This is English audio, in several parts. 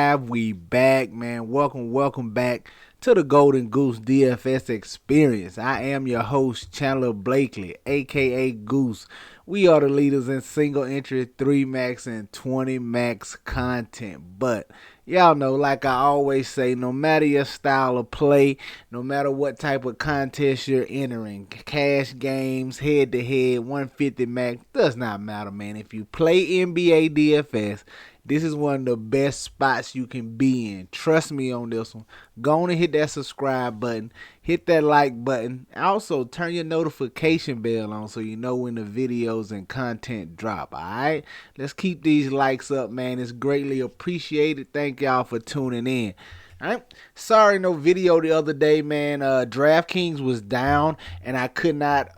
live. We back, man. Welcome back to the Golden Goose DFS experience. I am your host, Chandler Blakely, aka Goose. We are the leaders in single entry, 3 max, and 20 max content. But y'all know, like I always say, no matter your style of play, no matter what type of contest you're entering, cash games, head to head, 150 max, does not matter, man. If you play NBA DFS, this is one of the best spots you can be in. Trust me on this one. Go on and hit that subscribe button. Hit that like button. Also, turn your notification bell on so you know when the videos and content drop. Alright? Let's keep these likes up, man. It's greatly appreciated. Thank y'all for tuning in. Alright? Sorry, no video the other day, man. DraftKings was down and I could not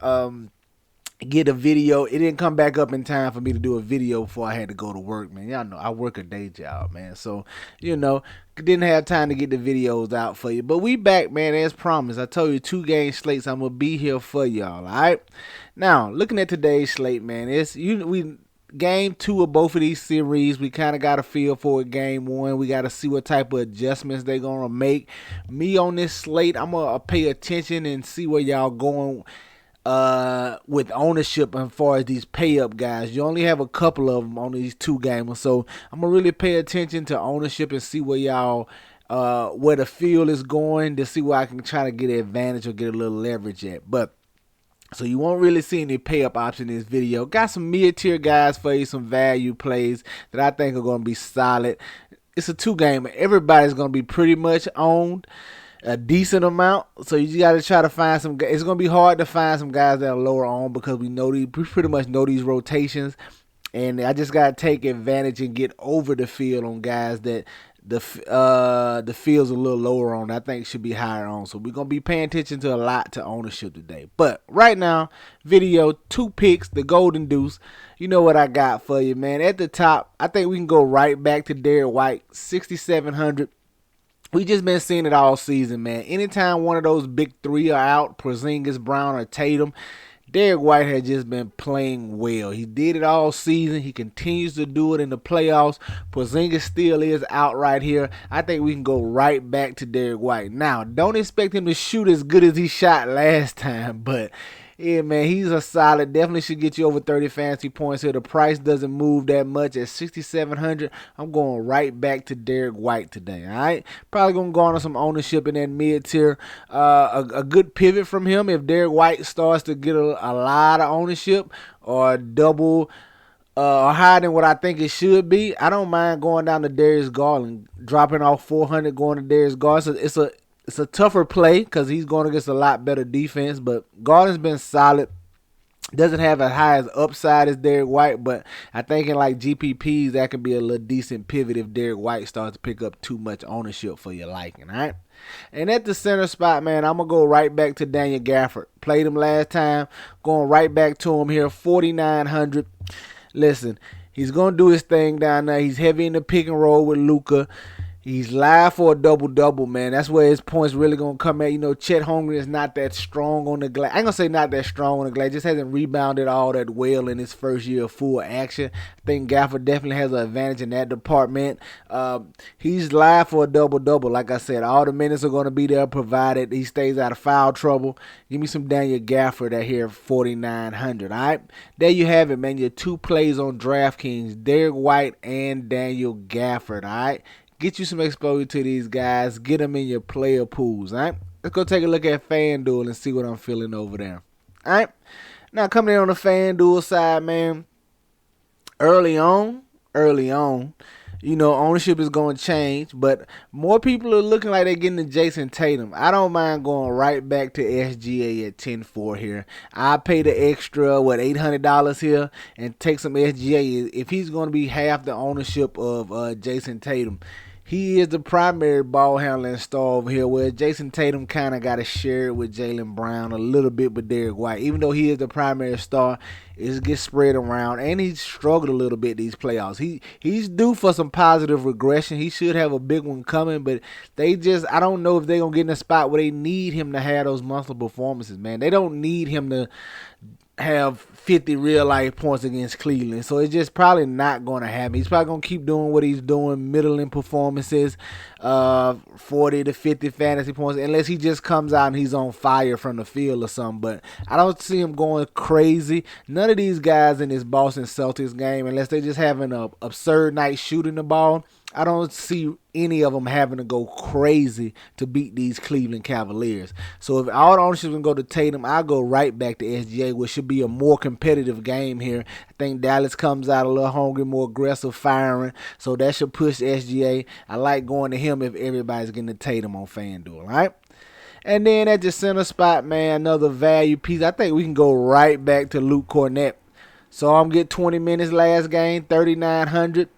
get a video. It didn't come back up in time for me to do a video before I had to go to work, man. Y'all know I work a day job, man. So, didn't have time to get the videos out for you. But we back, man, as promised. I told you 2 game slates. I'm going to be here for y'all, all right? Now, looking at today's slate, man, we game 2 of both of these series. We kind of got a feel for it. Game 1, we got to see what type of adjustments they're going to make. Me on this slate, I'm going to pay attention and see where y'all going with ownership as far as these pay up guys. You only have a couple of them on these 2 gamers, so I'm gonna really pay attention to ownership and see where y'all where the field is going to see where I can try to get an advantage or get a little leverage at. But so you won't really see any pay up option in this video. Got some mid tier guys for you, some value plays that I think are gonna be solid. It's a 2 gamer. Everybody's gonna be pretty much owned a decent amount, so you got to try to find some guys. It's gonna be hard to find some guys that are lower on because we pretty much know these rotations, and I just gotta take advantage and get over the field on guys that the field's a little lower on. I think should be higher on. So we're gonna be paying attention to a lot to ownership today. But right now, video 2 picks, the Golden Deuce. You know what I got for you, man. At the top, I think we can go right back to Derek White, 6,700. We just been seeing it all season, man. Anytime one of those big 3 are out, Porzingis, Brown, or Tatum, Derek White has just been playing well. He did it all season. He continues to do it in the playoffs. Porzingis still is out right here. I think we can go right back to Derek White. Now, don't expect him to shoot as good as he shot last time, but yeah, man, he's a solid. Definitely should get you over 30 fantasy points here. The price doesn't move that much at 6,700. I'm going right back to Derek White today. All right, probably gonna garner some ownership in that mid tier. A good pivot from him if Derek White starts to get a lot of ownership or double or higher than what I think it should be. I don't mind going down to Darius Garland, dropping off 400, going to Darius Garland. It's a tougher play because he's going against a lot better defense, but Garland's been solid. Doesn't have as high as upside as Derek White, but I think in like GPPs, that could be a little decent pivot if Derek White starts to pick up too much ownership for your liking, all right? And at the center spot, man, I'm going to go right back to Daniel Gafford. Played him last time. Going right back to him here, 4,900. Listen, he's going to do his thing down there. He's heavy in the pick and roll with Luka. He's live for a double-double, man. That's where his points really going to come at. Chet Holmgren is not that strong on the glass. I ain't going to say not that strong on the glass. Just hasn't rebounded all that well in his first year of full action. I think Gafford definitely has an advantage in that department. He's live for a double-double. Like I said, all the minutes are going to be there provided he stays out of foul trouble. Give me some Daniel Gafford at here, 4,900, all right? There you have it, man. Your 2 plays on DraftKings, Derek White and Daniel Gafford, all right? Get you some exposure to these guys. Get them in your player pools, all right? Let's go take a look at FanDuel and see what I'm feeling over there, all right? Now, coming in on the FanDuel side, man, early on, ownership is going to change, but more people are looking like they're getting to Jason Tatum. I don't mind going right back to SGA at 10-4 here. I pay the extra, $800 here and take some SGA if he's going to be half the ownership of Jason Tatum. He is the primary ball handling star over here, where Jason Tatum kind of got to share it with Jaylen Brown a little bit with Derek White. Even though he is the primary star, it gets spread around, and he's struggled a little bit these playoffs. He's due for some positive regression. He should have a big one coming, but I don't know if they're going to get in a spot where they need him to have those monthly performances, man. They don't need him to have 50 real life points against Cleveland. So it's just probably not going to happen. He's probably going to keep doing what he's doing, middling performances, 40 to 50 fantasy points, unless he just comes out and he's on fire from the field or something. But I don't see him going crazy. None of these guys in this Boston Celtics game, unless they're just having an absurd night shooting the ball, I don't see any of them having to go crazy to beat these Cleveland Cavaliers. So if all the ownership can go to Tatum, I'll go right back to SGA, which should be a more competitive game here. I think Dallas comes out a little hungry, more aggressive, firing. So that should push SGA. I like going to him if everybody's getting to Tatum on FanDuel, all right? And then at the center spot, man, another value piece. I think we can go right back to Luke Cornett. So I'm getting 20 minutes last game, 3,900.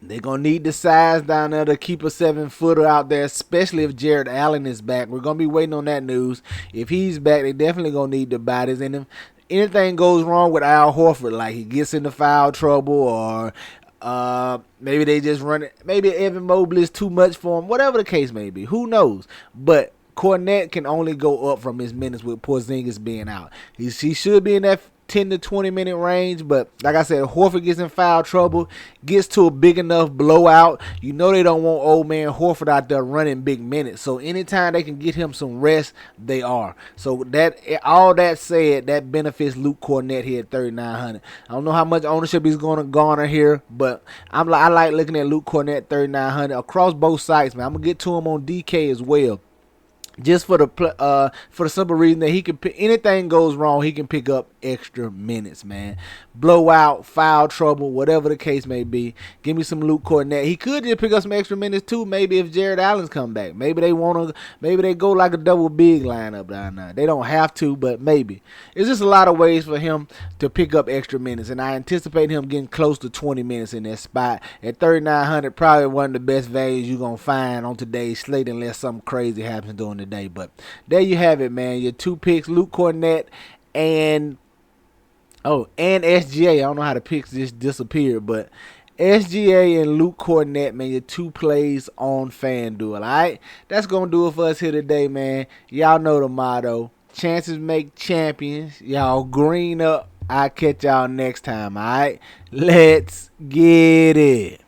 They're going to need the size down there to keep a 7-footer out there, especially if Jared Allen is back. We're going to be waiting on that news. If he's back, they definitely going to need the bodies. And if anything goes wrong with Al Horford, like he gets into foul trouble or maybe they just run it, maybe Evan Mobley is too much for him, whatever the case may be. Who knows? But Cornette can only go up from his minutes with Porzingis being out. He should be in that 10 to 20 minute range, but like I said, Horford gets in foul trouble, gets to a big enough blowout. You know they don't want old man Horford out there running big minutes. So anytime they can get him some rest, they are. So that all that said, that benefits Luke Cornett here at 3,900. I don't know how much ownership he's going to garner here, but I like looking at Luke Cornett 3,900 across both sites, man. I'm gonna get to him on DK as well. Just for the simple reason that he can pick, anything goes wrong, he can pick up extra minutes, man. Blowout, foul trouble, whatever the case may be. Give me some Luke Cornett. He could just pick up some extra minutes too. Maybe if Jared Allen's come back, maybe they go like a double big lineup down there. They don't have to, but maybe. It's just a lot of ways for him to pick up extra minutes, and I anticipate him getting close to 20 minutes in that spot at 3,900. Probably one of the best values you're gonna find on today's slate, unless something crazy happens during the day. But there you have it, man. Your two picks, Luke Cornett and SGA. I don't know how the picks just disappeared, but SGA and Luke Cornett, man, your two plays on FanDuel. All right, that's gonna do it for us here today, man. Y'all know the motto: chances make champions. Y'all green up. I'll catch y'all next time. All right, let's get it.